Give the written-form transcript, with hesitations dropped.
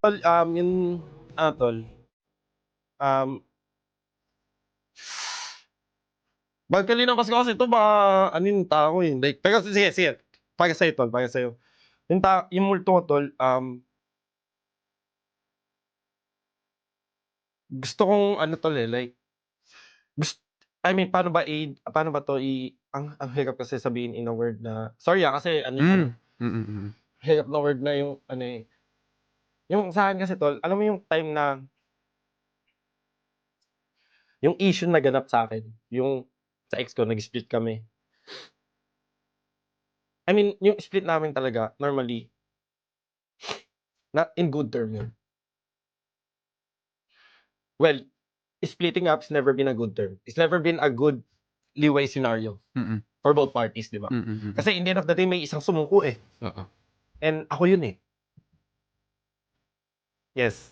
Tol, yung tol, um, magkalinaw kasi 'to baka ano yung tao, eh, like pero sige, para sa'yo tol, para sa'yo. Yung multo ko tol, gusto kong ano tol, eh, like gus I mean paano ba 'to ang hirap kasi sabihin in a word na sorry, kasi ano siya 'no, Hmm, mm. hirap na word na yung ano, eh, yung sa'kin kasi tol, alam mo yung time na yung issue na ganap sa'kin, yung sa ex ko nag-split kami. I mean yung split namin talaga normally not in good term yun. Well, splitting up's never been a good term. It's never been a good leeway scenario Mm, for both parties, 'di ba? mm, mm. Kasi in the end of the day may isang sumuko, eh, Oo. and ako yun, eh. Yes.